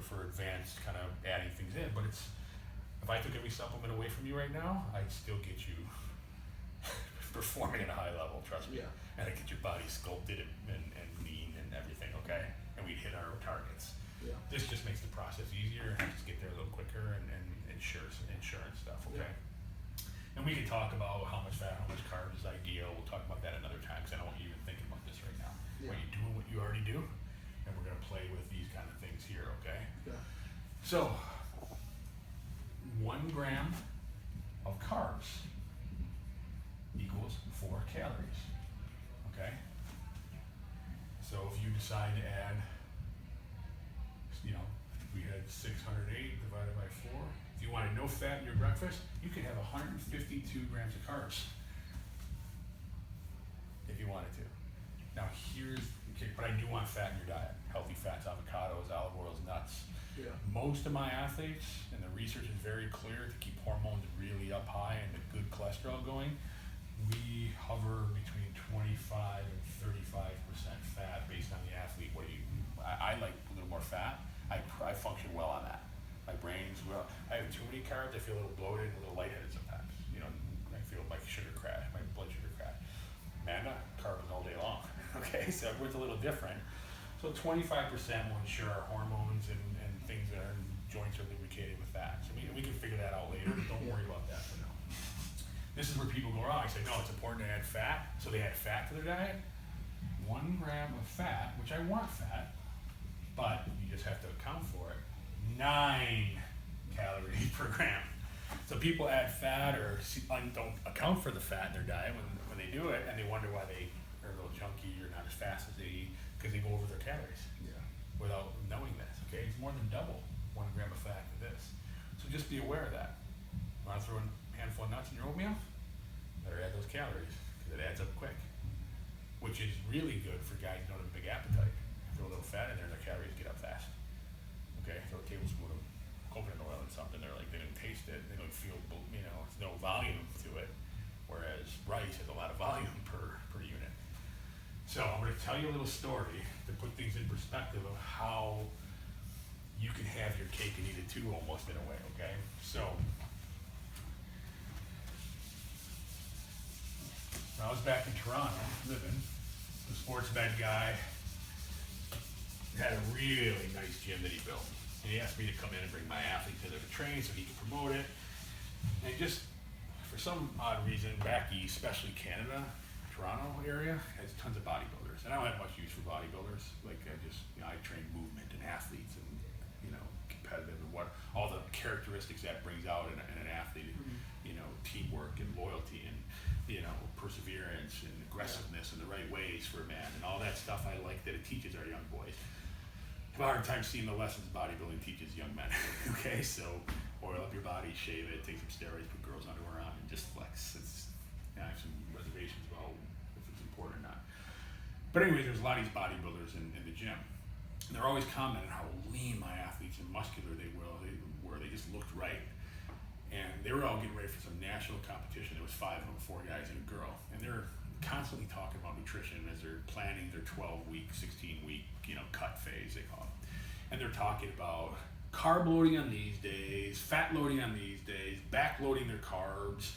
for advanced kind of adding things in, but it's, if I took every supplement away from you right now, I'd still get you performing at a high level, trust me. Yeah. And I'd get your body sculpted and lean and everything, okay? And we'd hit our targets. Yeah. This just makes the process easier, just get there a little quicker and insurance stuff, okay? Yeah. And we can talk about how much fat, how much carbs is ideal. We'll talk about that another time because I don't want you even thinking about this right now. Yeah. Are you doing what you already do? And we're gonna play with these kind of things here, okay? Yeah. So, 1 gram of carbs equals 4 calories, okay? So if you decide to add, you know, we had 608 divided by 4. If you wanted no fat in your breakfast, you could have 152 grams of carbs if you wanted to. Now here's, okay, but I do want fat in your diet. Healthy fats, avocados, olive oils, nuts. Yeah. Most of my athletes, and the research is very clear, to keep hormones really up high and the good cholesterol going, we hover between 25 and 35% fat based on the athlete. I like a little more fat. I function well on that. My brain's well. I have too many carbs. I feel a little bloated, a little lightheaded sometimes. You know, I feel my sugar crash, my blood sugar crash. Amanda, carbs all day long. Okay, so everyone's a little different. So 25% will ensure our hormones and things that are in joints are lubricated with fat. So we can figure that out later, but don't worry about that for now. This is where people go wrong. I say, no, it's important to add fat. So they add fat to their diet. 1 gram of fat, which I want fat, but you just have to account for it. 9 calories per gram. So people add fat or don't account for the fat in their diet when they do it, and they wonder why they are a little chunky or not as fast as they eat, because they go over their calories without knowing this, okay? It's more than double 1 gram of fat to this. So just be aware of that. You want to throw a handful of nuts in your oatmeal? Better add those calories, because it adds up quick, which is really good for guys who don't have a big appetite. Throw a little fat in there and their calories get up fast. Okay, throw a tablespoon of coconut oil in something, they didn't taste it, they don't feel, you know, it's no volume to it, whereas rice has a lot of volume per unit. So I'm going to tell you a little story to put things in perspective of how you can have your cake and eat it too, almost in a way, okay? So when I was back in Toronto living, the sports med guy had a really nice gym that he built. And he asked me to come in and bring my athletes in there to train so he could promote it. And just, for some odd reason, back east, especially Canada, Toronto area, has tons of bodybuilders. And I don't have much use for bodybuilders. Like, I train movement and athletes and, you know, competitive and what, all the characteristics that brings out in an athlete, you know, teamwork and loyalty and, you know, perseverance and aggressiveness in the right ways for a man and all that stuff I like that it teaches our young boys. I have a hard time seeing the lessons bodybuilding teaches young men. Okay, so oil up your body, shave it, take some steroids, put girls' underwear on, and just flex. I have some reservations about if it's important or not. But anyway, there's a lot of these bodybuilders in the gym. And they're always commenting how lean my athletes and muscular they were. They just looked right. And they were all getting ready for some national competition. There was 5 of them, 4 guys and a girl. And they're constantly talking about nutrition as they're planning their 12-week, 16-week, you know, cut phase, they call it. And they're talking about carb loading on these days, fat loading on these days, back loading their carbs,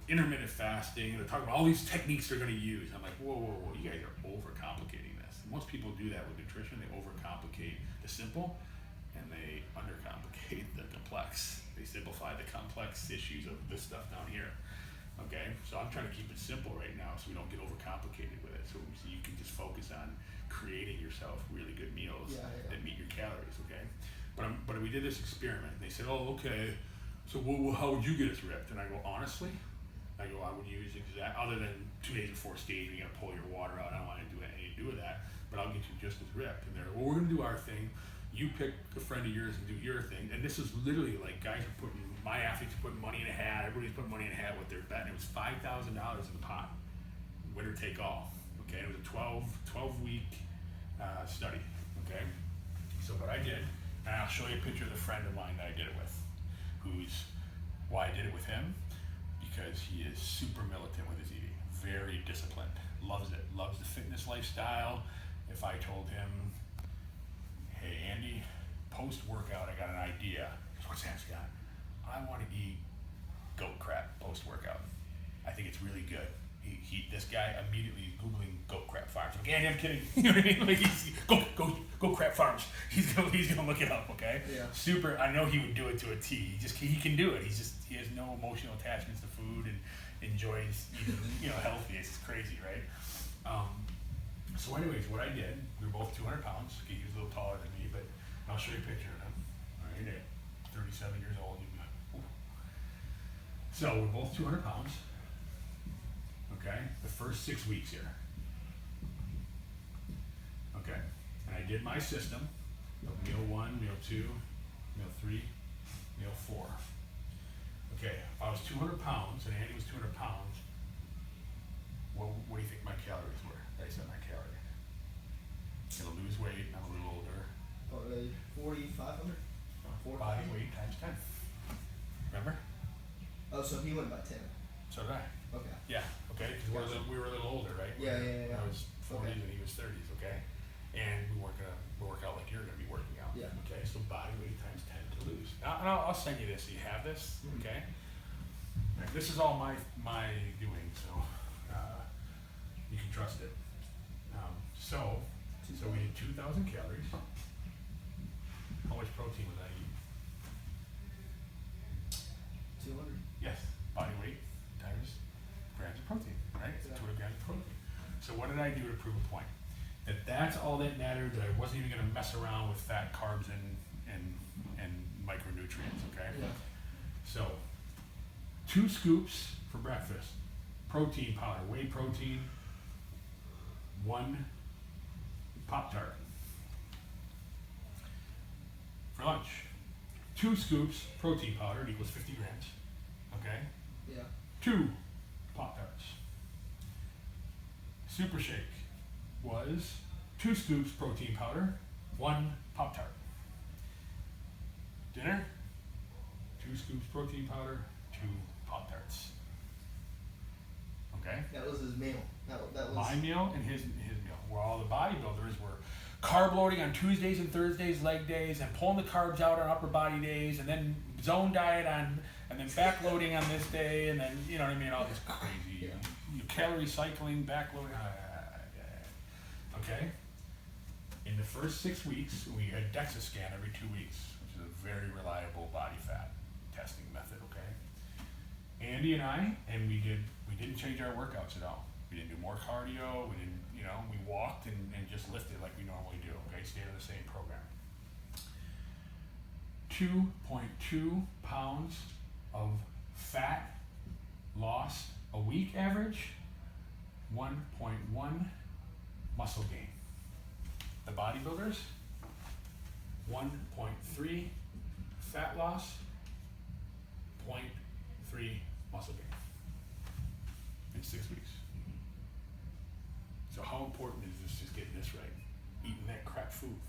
intermittent fasting. And they're talking about all these techniques they're going to use. I'm like, whoa, you guys are overcomplicating this. And most people do that with nutrition. They overcomplicate the simple and they undercomplicate the complex. They simplify the complex issues of this stuff down here. Okay, so I'm trying to keep it simple right now so we don't get overcomplicated with it. So you can just focus on creating yourself really good meals that meet your calories, okay? But we did this experiment. And they said, oh, okay, so how would you get us ripped? And I go, honestly? I would use other than 2 days before stage, you gotta pull your water out. I don't want to do anything to do with that, but I'll get you just as ripped. And they're like, well, we're gonna do our thing. You pick a friend of yours and do your thing. And this is literally like guys are putting, my athletes are putting money in a hat. Everybody's putting money in a hat with their bet. And it was $5,000 in the pot, winner take all. Okay, it was a 12-week study. Okay, so what I did, and I'll show you a picture of the friend of mine that I did it with, why I did it with him, because he is super militant with his eating, very disciplined, loves it, loves the fitness lifestyle. If I told him, hey Andy, post-workout, I got an idea. What's that, Scott? I want to eat goat crap post-workout. I think it's really good. This guy immediately Googling goat crap farms. Like, yeah, I'm kidding. You know what I mean? Like, go crap farms. He's gonna look it up. Okay. Yeah. Super. I know he would do it to a T. He can do it. He has no emotional attachments to food and enjoys eating, healthy. It's crazy, right? So anyways, what I did, we were both 200 pounds. Okay, he was a little taller than me, but I'll show you a picture of him. All right, at 37 years old. So we're both 200 pounds. Okay, the first 6 weeks here. Okay, and I did my system of meal 1, meal 2, meal 3, meal 4. Okay, if I was 200 pounds and Andy was 200 pounds, what do you think my calories were? I said my calorie. Gonna lose weight, I'm a little older. 4,500? Body weight times 10. Remember? Oh, so he went by 10. So did I. Okay. Yeah, okay, because we were a little older, right? Yeah. I was 40s and he was 30s, okay? And we weren't gonna work out like you're gonna be working out. Yeah. Okay, so body weight times 10 to lose. Now, I'll send you this so you have this, okay? Right, this is all my doing, so you can trust it. So we did 2,000 calories. How much protein was I eating? 200. Yes, body weight times grams of protein, right? Yeah. 200 grams of protein. So what did I do to prove a point? That's all that mattered, that I wasn't even gonna mess around with fat, carbs, and micronutrients, okay? Yeah. So, 2 scoops for breakfast, protein powder, whey protein, 1 Pop-Tart. For lunch, 2 scoops protein powder equals 50 grams, okay? Yeah. 2 Pop-Tarts. Super Shake was 2 scoops protein powder, 1 Pop-Tart. Dinner, 2 scoops protein powder, 2 Pop-Tarts. Okay? That was his meal. That was My meal and his meal. Where all the bodybuilders were carb loading on Tuesdays and Thursdays, leg days, and pulling the carbs out on upper body days, and then zone diet and then back loading on this day, and then, you know what I mean, all this crazy calorie cycling, back loading. Okay? In the first 6 weeks, we had DEXA scan every 2 weeks, which is a very reliable body fat testing method, okay? Andy and I, we didn't change our workouts at all. We didn't do more cardio, we didn't, we walked and just lifted like we normally do, okay? Stayed on the same program. 2.2 pounds of fat lost a week average, 1.1 muscle gain. The bodybuilders, 1.3 fat loss, 0.3 muscle gain in 6 weeks. So how important is this, just getting this right? Eating that crap food.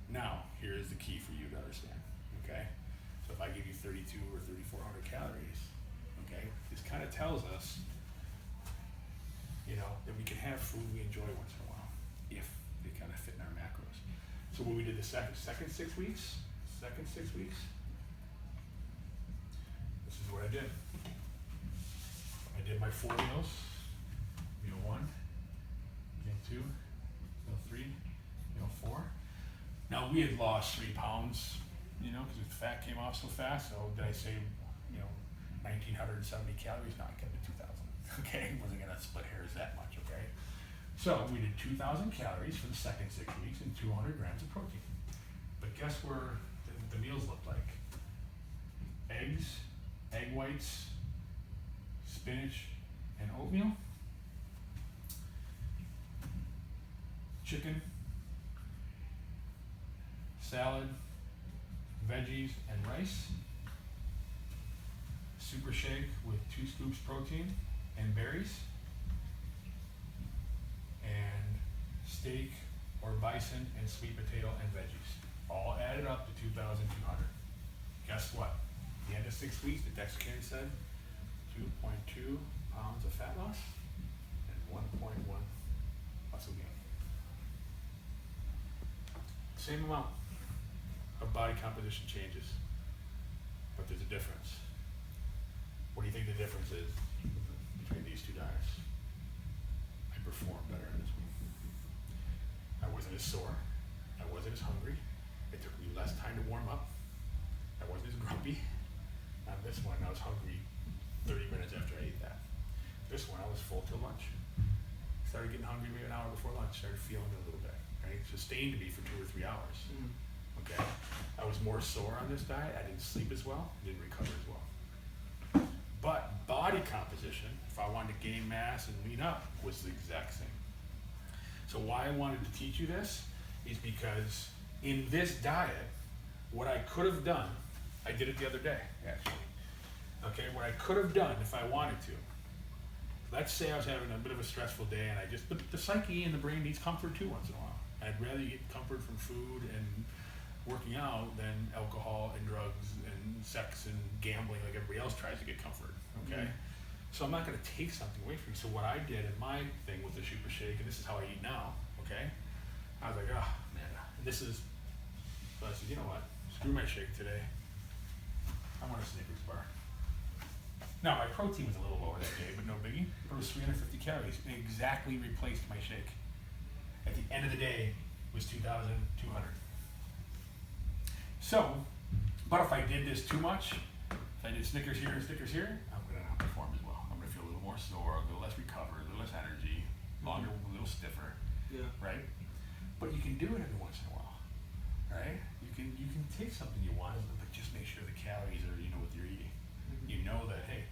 Now, here is the key for you to understand, okay? So if I give you 32 or 3,400 calories, okay, this kind of tells us, that we can have food we enjoy once in a while, if they kind of fit in our macros. So when we did the second 6 weeks, this is what I did. I did my 4 meals, meal 1, meal 2, meal 3, meal 4. Now we had lost 3 pounds, because the fat came off so fast. So did I say, 1,970 calories? No, I kept it 2,000. Okay, wasn't gonna split hairs that much. Okay, so we did 2,000 calories for the second 6 weeks and 200 grams of protein. But guess where the meals looked like? Eggs, egg whites, spinach, and oatmeal. Chicken, salad, veggies, and rice. Super shake with 2 scoops protein and berries. And steak or bison and sweet potato and veggies. All added up to 2,200. Guess what? At the end of 6 weeks, the DEXA scan said 2.2 pounds of fat loss and 1.1 muscle gain. Same amount. Our body composition changes, but there's a difference. What do you think the difference is between these two diets? I perform better in this one. I wasn't as sore. I wasn't as hungry. It took me less time to warm up. I wasn't as grumpy. On this one, I was hungry 30 minutes after I ate that. This one, I was full till lunch. Started getting hungry maybe an hour before lunch. Started feeling it a little bit. Right? It sustained me for 2 or 3 hours. Okay. I was more sore on this diet. I didn't sleep as well. Didn't recover as well. But body composition, if I wanted to gain mass and lean up, was the exact same. So why I wanted to teach you this is because in this diet, what I could have done, I did it the other day, actually. Okay, what I could have done if I wanted to. Let's say I was having a bit of a stressful day and the psyche and the brain needs comfort too once in a while. I'd rather get comfort from food and working out than alcohol and drugs and sex and gambling like everybody else tries to get comfort, okay? So I'm not gonna take something away from you. So what I did in my thing with the super shake, and this is how I eat now, okay? I was like, oh man, so I said, you know what? Screw my shake today. I want a Snickers bar. Now my protein was a little lower that day, but no biggie. But it was 350 calories. It exactly replaced my shake. At the end of the day, it was 2,200. So, but if I did this too much, if I did Snickers here and Snickers here, I'm gonna perform as well. I'm gonna feel a little more sore, a little less recovered, a little less energy, longer, a little stiffer. Yeah. Right? But you can do it every once in a while. Right? You can take something you want, but just make sure the calories are, what you're eating. You know that, hey,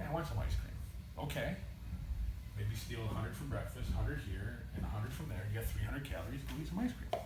I want some ice cream. Okay. Maybe steal 100 for breakfast, 100 here, and 100 from there. You got 300 calories, go eat some ice cream.